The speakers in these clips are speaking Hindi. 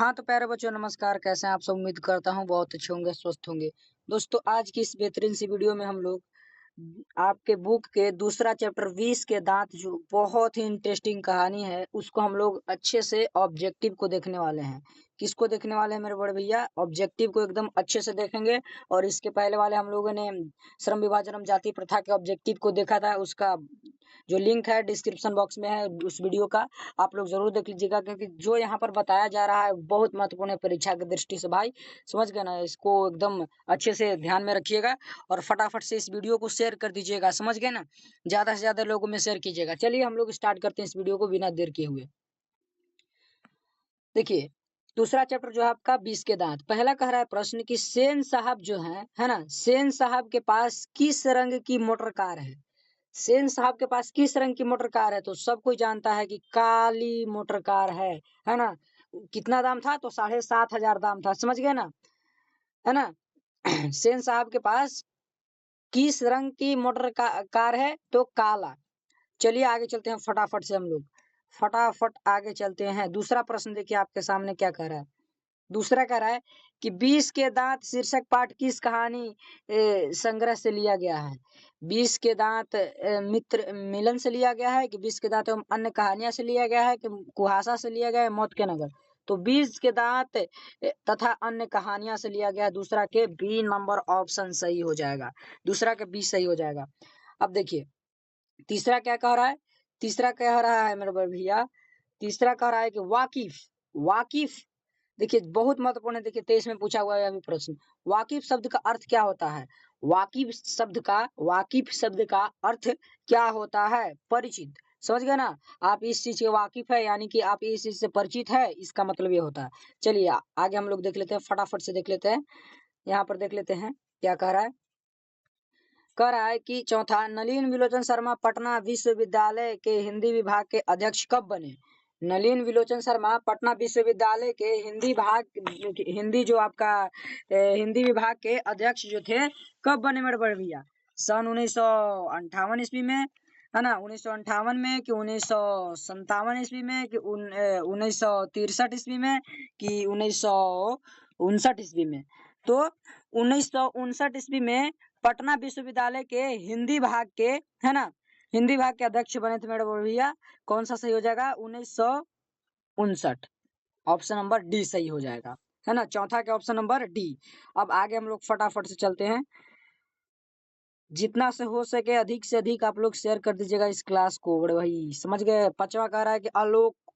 हाँ, तो प्यारे बच्चों नमस्कार, कैसे हैं आप सब? उम्मीद करता हूँ बहुत अच्छे होंगे, स्वस्थ होंगे। दोस्तों आज की इस बेहतरीन सी वीडियो में हम लोग आपके बुक के दूसरा चैप्टर 20 के दांत जो बहुत ही इंटरेस्टिंग कहानी है उसको हम लोग अच्छे से ऑब्जेक्टिव को देखने वाले हैं। किसको देखने वाले हैं मेरे बड़े भैया? ऑब्जेक्टिव को एकदम अच्छे से देखेंगे। और इसके पहले वाले हम लोगों ने श्रम विभाजन एवं जाति प्रथा के ऑब्जेक्टिव को देखा था, उसका जो लिंक है डिस्क्रिप्शन बॉक्स में है उस वीडियो का, आप लोग जरूर देख लीजिएगा, क्योंकि जो यहाँ पर बताया जा रहा है बहुत महत्वपूर्ण है परीक्षा की दृष्टि से। भाई समझ गए ना? इसको एकदम अच्छे से ध्यान में रखिएगा और फटाफट से इस वीडियो को शेयर कर दीजिएगा, समझ गए ना? ज्यादा से ज्यादा लोगों में शेयर कीजिएगा। चलिए हम लोग स्टार्ट करते हैं इस वीडियो को बिना देर किए हुए। देखिए दूसरा चैप्टर जो है आपका 20 के दांत। पहला कह रहा है प्रश्न कि सेन साहब जो है ना, सेन साहब के पास किस रंग की मोटर कार है? सेन साहब के पास किस रंग की मोटर कार है? तो सब कोई जानता है कि काली मोटर कार है ना? कितना दाम था? तो 7,500 दाम था, समझ गए ना? है ना? सेन साहब के पास किस रंग की कार है? तो काला। चलिए आगे चलते हैं फटाफट से, हम लोग फटाफट आगे चलते हैं। दूसरा प्रश्न देखिए आपके सामने क्या कह रहा है। दूसरा कह रहा है कि 20 के दांत शीर्षक पाठ किस कहानी संग्रह से लिया गया है? 20 के दांत मित्र मिलन से लिया गया है कि 20 के दांत एवं अन्य कहानियां से लिया गया है कि कुहासा से लिया गया है, मौत के नगर? तो 20 के दांत तथा अन्य कहानियां से लिया गया है। दूसरा के बी नंबर ऑप्शन सही हो जाएगा, दूसरा के बी सही हो जाएगा। अब देखिए तीसरा क्या कह रहा है? तीसरा कह रहा है मेरे भैया, तीसरा कह रहा है कि वाकिफ। वाकिफ देखिए बहुत महत्वपूर्ण है। देखिए 23 में पूछा हुआ है अभी प्रश्न। वाकिफ शब्द का अर्थ क्या होता है? वाकिफ शब्द का अर्थ क्या होता है? परिचित। समझ गए ना? आप इस चीज के वाकिफ है यानी कि आप इस चीज से परिचित है, इसका मतलब ये होता है। चलिए आगे हम लोग देख लेते हैं, फटाफट से देख लेते हैं। यहाँ पर देख लेते हैं क्या कह रहा है। कह रहा है कि चौथा, नलिन विलोचन शर्मा पटना विश्वविद्यालय के हिंदी विभाग के अध्यक्ष कब बने? नलिन विलोचन शर्मा पटना विश्वविद्यालय के हिंदी जो आपका हिंदी विभाग के अध्यक्ष जो थे, कब बने मेरे बड़े भैया? सन 1958 ईस्वी में, है ना? 1958 में कि 1957 ईस्वी में कि 1963 ईस्वी में कि 1959 ईस्वी में? तो 1959 ईस्वी में पटना विश्वविद्यालय के हिंदी भाग के, है ना, हिंदी भाग के अध्यक्ष बने थे मेरे भैया। कौन सा सही हो जाएगा? 1959, ऑप्शन नंबर डी सही हो जाएगा, है ना? चौथा के ऑप्शन नंबर डी। अब आगे हम लोग फटाफट से चलते हैं। जितना से हो सके अधिक से अधिक आप लोग शेयर कर दीजिएगा इस क्लास को, बड़े भाई समझ गए? पांचवा कह रहा है कि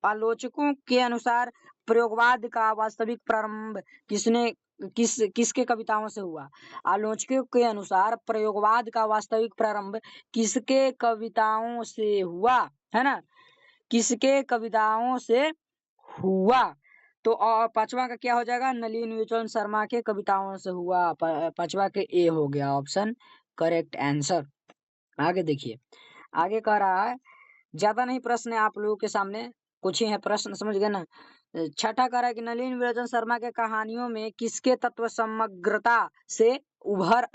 आलोचकों के अनुसार प्रयोगवाद का वास्तविक प्रारंभ किसके कविताओं से हुआ? आलोचकों के अनुसार प्रयोगवाद का वास्तविक प्रारंभ किसके कविताओं से हुआ, है ना? किसके कविताओं से हुआ? तो पांचवा का क्या हो जाएगा? नलिन विलोचन शर्मा के कविताओं से हुआ। पांचवा के ए हो गया ऑप्शन करेक्ट आंसर। आगे देखिए, आगे कह रहा है, ज्यादा नहीं प्रश्न है आप लोगों के सामने, कुछ ही है प्रश्न, समझ गए ना? छठा कह रहा है कि नलिन विलोचन शर्मा के कहानियों में किसके तत्व समग्रता से उभर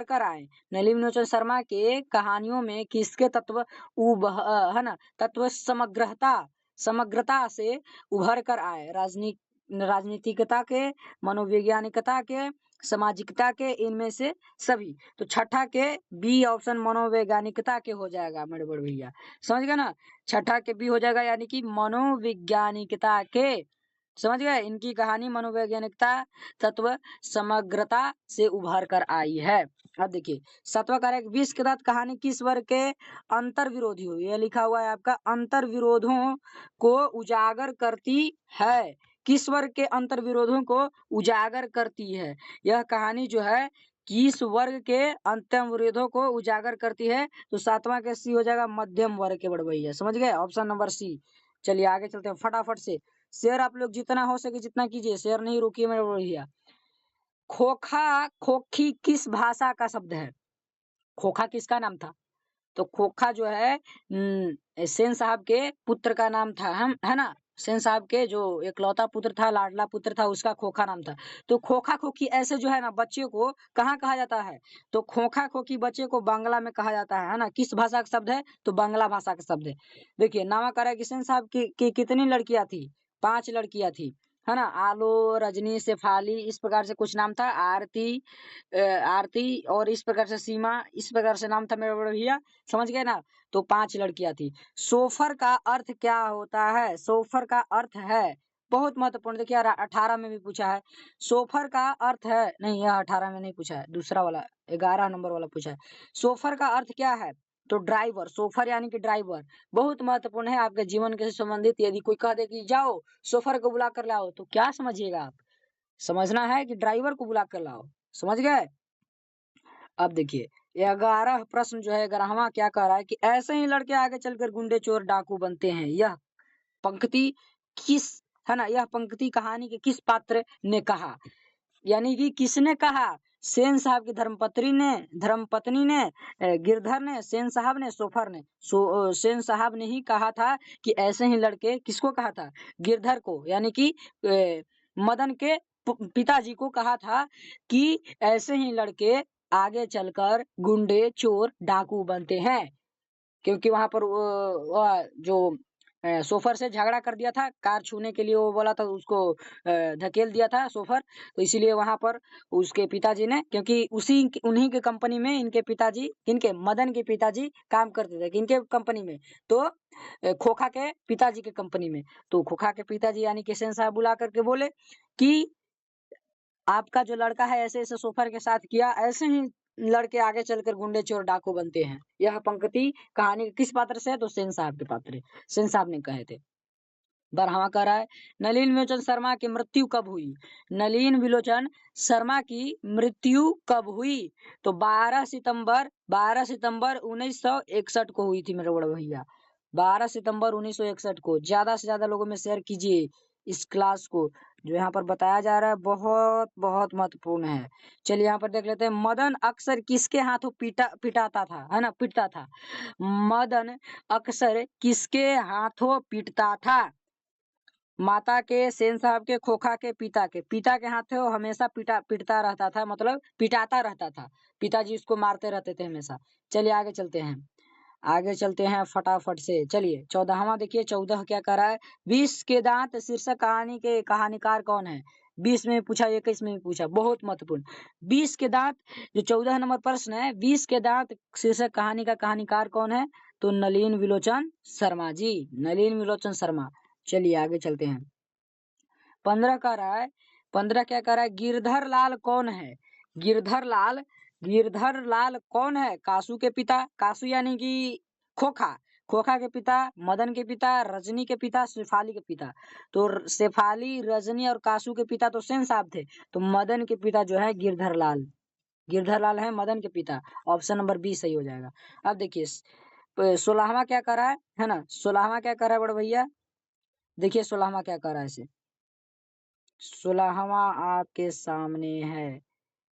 कर आए? नलिन विलोचन शर्मा के कहानियों में किसके तत्व है ना, तत्व समग्रता से उभर कर आए? राजनीतिकता के, मनोवैज्ञानिकता के, सामाजिकता के, इनमें से सभी। तो छठा के बी ऑप्शन मनोवैज्ञानिकता के हो जाएगा मेरे बड़े भैया, समझ गए ना? छठा के बी हो जाएगा यानी कि मनोवैज्ञानिकता के, समझ गए? इनकी कहानी मनोवैज्ञानिकता तत्व समग्रता से उभर कर आई है। अब देखिए सातवां कारक, 20 के तहत कहानी किस वर्ग के अंतर विरोधी हो? यह लिखा हुआ है आपका, अंतर विरोधों को उजागर करती है। किस वर्ग के अंतर विरोधों को उजागर करती है? यह कहानी जो है किस वर्ग के अंतर विरोधों को उजागर करती है? तो सातवां के सी हो जाएगा, मध्यम वर्ग के बड़े भैया, समझ गए? Option number C. चलिए आगे चलते हैं फटाफट से। शेयर आप लोग जितना हो सके जितना कीजिए, शेयर नहीं रुकिए मेरे भैया। खोखी किस भाषा का शब्द है? खोखा किसका नाम था? तो खोखा जो है सेन साहब के पुत्र का नाम था, हम है ना? सेन साहब के जो एकलौता पुत्र था, लाडला पुत्र था, उसका खोखा नाम था। तो खोखा खोखी ऐसे जो है ना बच्चे को कहाँ कहा जाता है? तो खोखा खोखी बच्चे को बांग्ला में कहा जाता है ना? किस भाषा का शब्द है? तो बांग्ला भाषा का शब्द है। देखिए नामा कह रहा है कि सेन साहब की कितनी लड़कियां थी? 5 लड़कियां थी, है ना। आलो, रजनी, शेफाली, इस प्रकार से कुछ नाम था। आरती और इस प्रकार से सीमा, इस प्रकार से नाम था मेरे बड़े भैया, समझ गए ना। तो 5 लड़कियां थी। सोफर का अर्थ क्या होता है? सोफर का अर्थ है, बहुत महत्वपूर्ण, देखिए 18 में भी पूछा है। सोफर का अर्थ है, नहीं यह 18 में नहीं पूछा है, दूसरा वाला 11 नंबर वाला पूछा है। सोफर का अर्थ क्या है? तो ड्राइवर, सोफर यानी कि ड्राइवर, बहुत महत्वपूर्ण है आपके जीवन के संबंधित। यदि कोई कह दे कि जाओ सोफर को बुला कर लाओ, तो क्या समझिएगा आप? समझना है कि ड्राइवर को बुला कर लाओ, समझ गए। अब देखिए 11 प्रश्न जो है 11वां क्या कह रहा है कि ऐसे ही लड़के आगे चलकर गुंडे, चोर, डाकू बनते हैं। यह पंक्ति किस, है ना, यह पंक्ति कहानी के किस पात्र ने कहा? यानी कि किसने कहा? सेन साहब की धर्मपत्नी ने, गिरधर ने, सेन साहब ने, सोफर ने। सेन साहब ने ही कहा था कि ऐसे ही लड़के, किसको कहा था? गिरधर को, यानी कि मदन के पिताजी को कहा था कि ऐसे ही लड़के आगे चलकर गुंडे, चोर, डाकू बनते हैं। क्योंकि वहां पर जो सोफर से झगड़ा कर दिया था, कार छूने के लिए वो बोला था, उसको धकेल दिया था सोफर, तो इसीलिए वहां पर उसके पिताजी ने, क्योंकि उन्हीं के कंपनी में इनके पिताजी, इनके मदन के पिताजी काम करते थे, इनके कंपनी में, तो खोखा के पिताजी के कंपनी में। तो खोखा के पिताजी यानी कि सेन साहब बुला करके बोले कि आपका जो लड़का है ऐसे ऐसे सोफर के साथ किया, ऐसे ही लड़के आगे चलकर गुंडे, चोर, डाकू बनते हैं। यह पंक्ति कहानी के किस पात्र से है? तो सेन साहब के पात्र, सेन साहब ने कहे थे। 12वां कह रहा है नलिन विलोचन शर्मा की मृत्यु कब हुई? नलिन विलोचन शर्मा की मृत्यु कब हुई? तो 12 सितंबर 1961 को हुई थी मेरे बड़े भैया। 12 सितंबर 1961 को। ज्यादा से ज्यादा लोगों में शेयर कीजिए इस क्लास को, जो यहाँ पर बताया जा रहा है बहुत बहुत महत्वपूर्ण है। चलिए यहाँ पर देख लेते हैं। मदन अक्सर किसके हाथों पिटाता था, है ना, पिटता था। मदन अक्सर किसके हाथों पिटता था? माता के, सेन साहब के, खोखा के, पिता के हाथों हमेशा पिटता रहता था, मतलब पिटाता रहता था। पिताजी उसको मारते रहते थे हमेशा। चलिए आगे चलते हैं, आगे चलते हैं फटाफट से। चलिए 14वां देखिए, 14 क्या कर रहा है? 20 के दांत शीर्षक कहानी के कहानीकार कौन है? 20 में पूछा, 21 में भी पूछा, बहुत महत्वपूर्ण। 20 के दांत, जो 14 नंबर प्रश्न है, 20 के दांत शीर्षक कहानी का कहानीकार कौन है? तो नलिन विलोचन शर्मा जी, नलिन विलोचन शर्मा। चलिए आगे चलते हैं। 15 कह रहा है, 15 क्या कह रहा है? गिरधर लाल कौन है? गिरधर लाल कौन है? कासू के पिता, कासू यानी कि खोखा, खोखा के पिता, मदन के पिता, रजनी के पिता, शेफाली के पिता। तो शेफाली, रजनी और कासू के पिता तो सेन साहब थे, तो मदन के पिता जो है गिरधर लाल, गिरधर लाल है मदन के पिता। ऑप्शन नंबर बी सही हो जाएगा। अब देखिए 16वां क्या कर रहा है ना, 16वां क्या कर रहा है बड़े भैया? देखिए 16वां क्या कर रहा है इसे, 16वां आपके सामने है।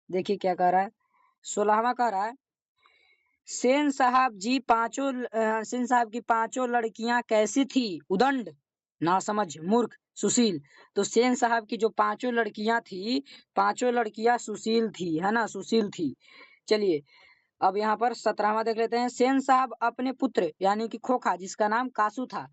देखिए क्या कह रहा है, 16वां कह रहा है सेन साहब सेन साहब की पांचों लड़कियां कैसी थी? उदंड, नासमझ, मूर्ख, सुशील। तो सेन साहब की जो पांचों लड़कियां थी, पांचों लड़कियां सुशील थी, है ना, सुशील थी। चलिए अब यहाँ पर 17वां देख लेते हैं। सेन साहब अपने पुत्र यानी कि खोखा, जिसका नाम कासू था,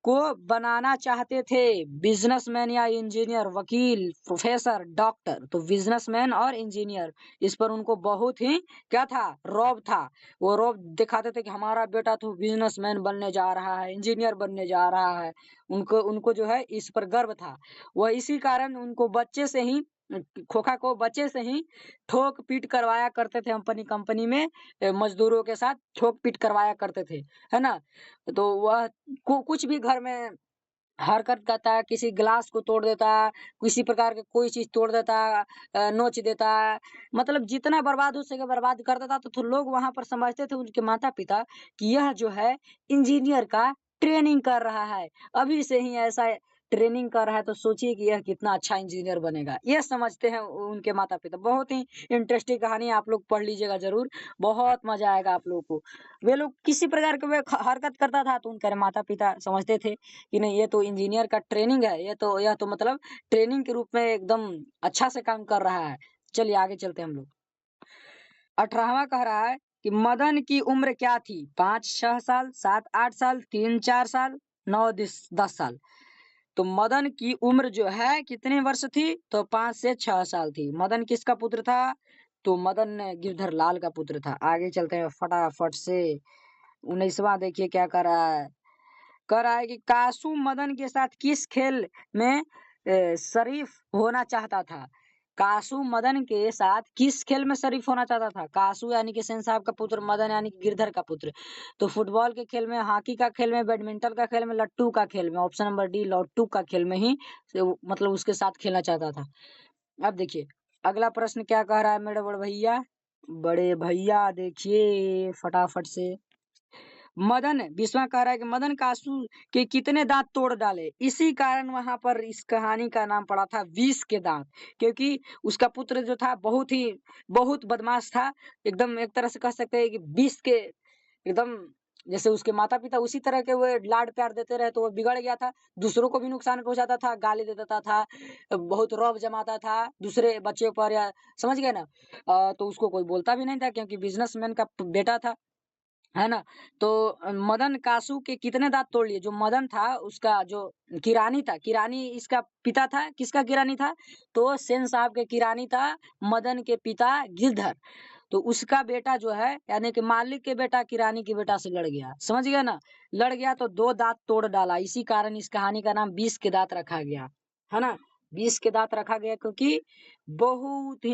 को बनाना चाहते थे बिजनेसमैन या इंजीनियर, वकील, प्रोफेसर, डॉक्टर। तो बिजनेसमैन और इंजीनियर, इस पर उनको बहुत ही क्या था? रौब था। वो रौब दिखाते थे कि हमारा बेटा तो बिजनेसमैन बनने जा रहा है, इंजीनियर बनने जा रहा है। उनको उनको जो है इस पर गर्व था। वह इसी कारण उनको बच्चे से ही, खोखा को बच्चे से ही ठोक पीट करवाया करते थे। कंपनी कंपनी में मजदूरों के साथ ठोक पीट करवाया करते थे, है ना। तो वह कुछ भी घर में हरकत करता है, किसी गिलास को तोड़ देता है, किसी प्रकार के कोई चीज तोड़ देता है, नोच देता है, मतलब जितना बर्बाद हो सके बर्बाद कर देता। तो लोग वहां पर समझते थे उनके माता पिता कि यह जो है इंजीनियर का ट्रेनिंग कर रहा है, अभी से ही ऐसा ट्रेनिंग कर रहा है, तो सोचिए कि यह कितना अच्छा इंजीनियर बनेगा। यह समझते हैं उनके माता पिता। बहुत ही इंटरेस्टिंग कहानी, आप लोग पढ़ लीजिएगा जरूर, बहुत मजा आएगा आप लोगों को। वे लोग किसी प्रकार के वे हरकत करता था तो उनके माता पिता समझते थे कि नहीं ये तो इंजीनियर का ट्रेनिंग है, यह तो मतलब ट्रेनिंग के रूप में एकदम अच्छा से काम कर रहा है। चलिए आगे चलते हैं हम लोग। 18वां कह रहा है कि मदन की उम्र क्या थी? 5-6 साल, 7-8 साल, 3-4 साल, 9-10 साल। तो मदन की उम्र जो है कितने वर्ष थी? तो 5 से 6 साल थी। मदन किसका पुत्र था? तो मदन गिरधर लाल का पुत्र था। आगे चलते हैं फटाफट से। 19वां देखिए क्या कर रहा है। कह रहा है कि कासू मदन के साथ किस खेल में शरीफ होना चाहता था? कासू मदन के साथ किस खेल में शरीफ होना चाहता था? कासू यानी कि सेन साहब का पुत्र, मदन यानी कि गिरधर का पुत्र। तो फुटबॉल के खेल में, हॉकी का खेल में, बैडमिंटन का खेल में, लट्टू का खेल में। ऑप्शन नंबर डी लट्टू का खेल में ही मतलब उसके साथ खेलना चाहता था। अब देखिए अगला प्रश्न क्या कह रहा है मेरे बड़े भैया देखिए फटाफट से। मदन विश्वा कह रहा है कि मदन कासू के कितने दांत तोड़ डाले? इसी कारण वहां पर इस कहानी का नाम पड़ा था विष के दांत, क्योंकि उसका पुत्र जो था बहुत बदमाश था। एकदम एक तरह से कह सकते हैं कि विष के एकदम, जैसे उसके माता पिता उसी तरह के वो लाड प्यार देते रहे तो वो बिगड़ गया था। दूसरों को भी नुकसान पहुंचाता था, गाली दे देता था, बहुत रौब जमाता था दूसरे बच्चों पर, या समझ गए ना। तो उसको कोई बोलता भी नहीं था क्योंकि बिजनेसमैन का बेटा था, है ना। तो मदन कासू के कितने दांत तोड़ लिए? जो मदन था उसका जो किरानी था, किरानी इसका पिता था। किसका किरानी था? तो सेन साहब के किरानी था मदन के पिता गिरधर। तो उसका बेटा जो है यानी कि मालिक के बेटा किरानी के बेटा से लड़ गया, समझ गया ना। लड़ गया तो 2 दांत तोड़ डाला। इसी कारण इस कहानी का नाम 20 के दांत रखा गया, है ना। 20 के दांत रखा गया क्योंकि बहुत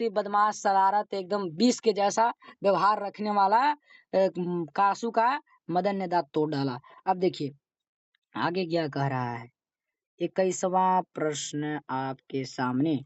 ही बदमाश, शरारत, एकदम 20 के जैसा व्यवहार रखने वाला कासू का मदन ने दांत तोड़ डाला। अब देखिए आगे क्या कह रहा है। 21वां प्रश्न आपके सामने।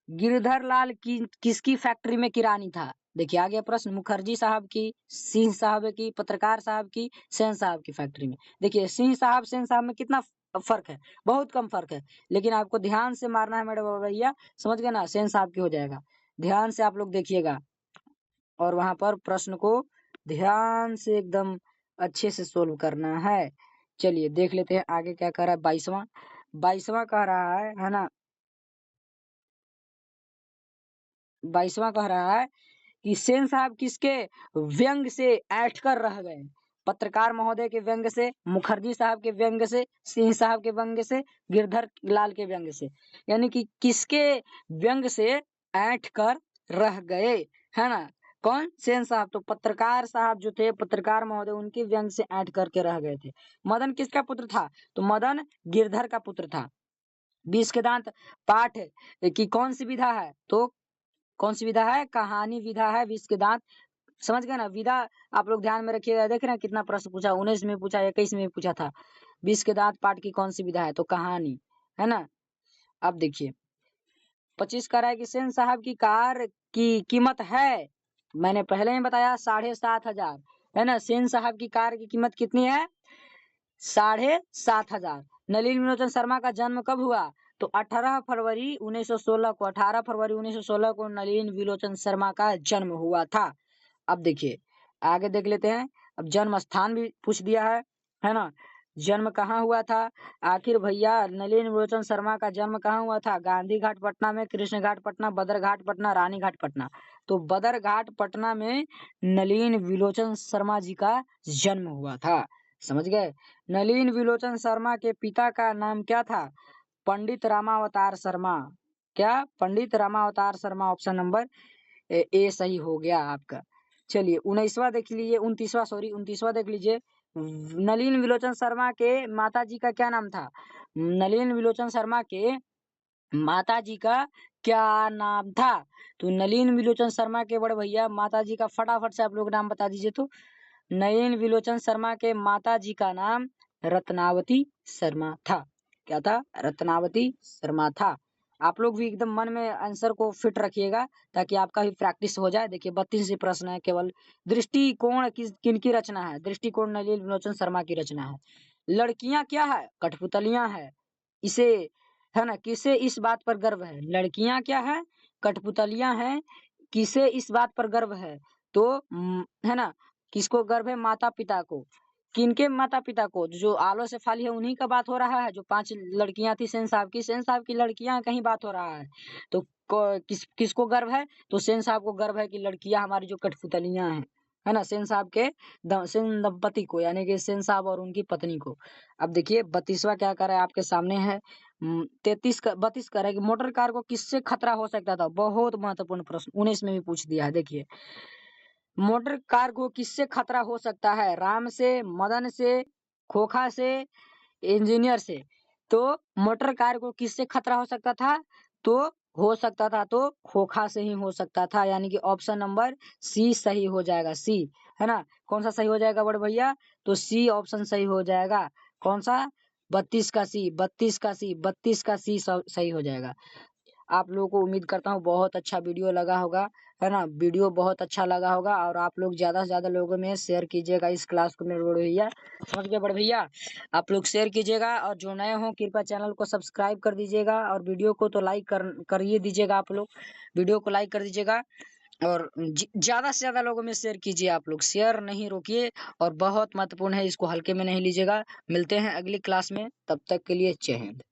गिरधर लाल की किसकी फैक्ट्री में किरानी था? देखिए आगे प्रश्न, मुखर्जी साहब की, सिंह साहब की, पत्रकार साहब की, सेन साहब की फैक्ट्री में। देखिए सिंह साहब सेन साहब में कितना फर्क है? बहुत कम फर्क है, लेकिन आपको ध्यान से मारना है मेरे भैया, समझ गए ना। सेन साहब की हो जाएगा। ध्यान से आप लोग देखिएगा और वहां पर प्रश्न को ध्यान से एकदम अच्छे से सोल्व करना है। चलिए देख लेते हैं आगे क्या कह रहा है। 22वां कह रहा है ना। 22वां कह रहा है कि सेन साहब किसके व्यंग से ऐठ कर रह गए? पत्रकार महोदय के व्यंग से, मुखर्जी साहब के व्यंग से, सिंह साहब के व्यंग से, गिरधर लाल के व्यंग से। यानी कि किसके व्यंग से ऐठ कर रह गए, है ना। कौन? सेन साहब। तो पत्रकार साहब जो थे, पत्रकार महोदय, उनके व्यंग से ऐठ करके रह गए थे। मदन किसका पुत्र था? तो मदन गिरधर का पुत्र था। 20 के दांत पाठ की कौन सी विधा है? तो कौन सी विधा है? कहानी विधा है 20 के दांत। समझ गए ना विधा। आप लोग ध्यान में रखिएगा। देख रहे हैं कितना प्रश्न पूछा, 19 में पूछा, 21 में पूछा था। 20 के दांत पाठ की कौन सी विधा है? तो कहानी, है ना। अब देखिए 25 कह रहा है कि सेन साहब की कार की कीमत है, मैंने पहले ही बताया, 7,500, है ना। सेन साहब की कार की कीमत कितनी है? 7,500। नलिनी विलोचन शर्मा का जन्म कब हुआ? तो 18 फरवरी 1916 को, 18 फरवरी 1916 को नलिनी विलोचन शर्मा का जन्म हुआ था। अब देखिए आगे देख लेते हैं। अब जन्म स्थान भी पूछ दिया है ना। जन्म कहाँ हुआ था? आखिर भैया नलिनी विलोचन शर्मा का जन्म कहाँ हुआ था? गांधी घाट पटना में, कृष्ण घाट पटना, बदर घाट पटना, रानी घाट पटना। तो बदर घाट पटना में नलिनी विलोचन शर्मा जी का जन्म हुआ था, समझ गए। नलिनी विलोचन शर्मा के पिता का नाम क्या था? पंडित रामावतार शर्मा। क्या? पंडित रामावतार शर्मा। ऑप्शन नंबर ए सही हो गया आपका। चलिए 19वां देख लीजिए, 29वां देख लीजिए। नलिनी विलोचन शर्मा के माता जी का क्या नाम था? नलिनी विलोचन शर्मा के माता जी का क्या नाम था? तो नलिनी विलोचन शर्मा के बड़े भैया माता जी का फटाफट से आप लोग नाम बता दीजिए। तो नलिनी विलोचन शर्मा के माता जी का नाम रत्नावती शर्मा था। क्या था? रत्नावती शर्मा था। आप लोग भी एकदम मन में आंसर को फिट रखिएगा ताकि आपका भी प्रैक्टिस हो जाए। देखिए 32 ही प्रश्न है केवल। दृष्टिकोण किनकी रचना है? दृष्टिकोण नलिनी विलोचन शर्मा की रचना है। लड़कियां क्या है? कठपुतलियां है। इसे, है ना, किसे इस बात पर गर्व है? लड़कियां क्या है? कठपुतलियां हैं। किसे इस बात पर गर्व है? तो है ना, किसको गर्व है? माता पिता को। किनके माता पिता को? जो आलो से फाली है उन्हीं का बात हो रहा है। जो 5 लड़कियां थी सेन साहब की लड़कियां कहीं बात हो रहा है। तो किसको गर्व है? तो सेन साहब को गर्व है कि लड़कियां हमारी जो कठपुतलियां हैं। है ना, सेन साहब के सेन दंपति को, यानी कि सेन साहब और उनकी पत्नी को। अब देखिए 32वां क्या कर रहा है आपके सामने है। 32 का 32 कर रहा है कि मोटर कार को किससे खतरा हो सकता था। बहुत महत्वपूर्ण प्रश्न 19 में भी पूछ दिया है। देखिए मोटर कार को किससे खतरा हो सकता है, राम से, मदन से, खोखा से, इंजीनियर से। तो मोटर कार को किससे खतरा हो सकता था, तो हो सकता था तो खोखा से ही हो सकता था, यानी कि ऑप्शन नंबर सी सही हो जाएगा। सी, है ना, कौन सा सही हो जाएगा बड़े भैया, तो सी ऑप्शन सही हो जाएगा। कौन सा, 32 का सी, 32 का सी, 32 का सी सही हो जाएगा। आप लोगों को उम्मीद करता हूँ बहुत अच्छा वीडियो लगा होगा, है ना, वीडियो बहुत अच्छा लगा होगा। और आप लोग ज्यादा से ज्यादा लोगों में शेयर कीजिएगा इस क्लास को मेरे बड़े भैया, समझ गए बड़े भैया। आप लोग शेयर कीजिएगा और जो नए हो कृपया चैनल को सब्सक्राइब कर दीजिएगा और वीडियो को तो लाइक करिए दीजिएगा। आप लोग वीडियो को लाइक कर दीजिएगा और ज्यादा से ज्यादा लोगों में शेयर कीजिए। आप लोग शेयर नहीं रोकिए, और बहुत महत्वपूर्ण है, इसको हल्के में नहीं लीजिएगा। मिलते हैं अगली क्लास में, तब तक के लिए जय हिंद।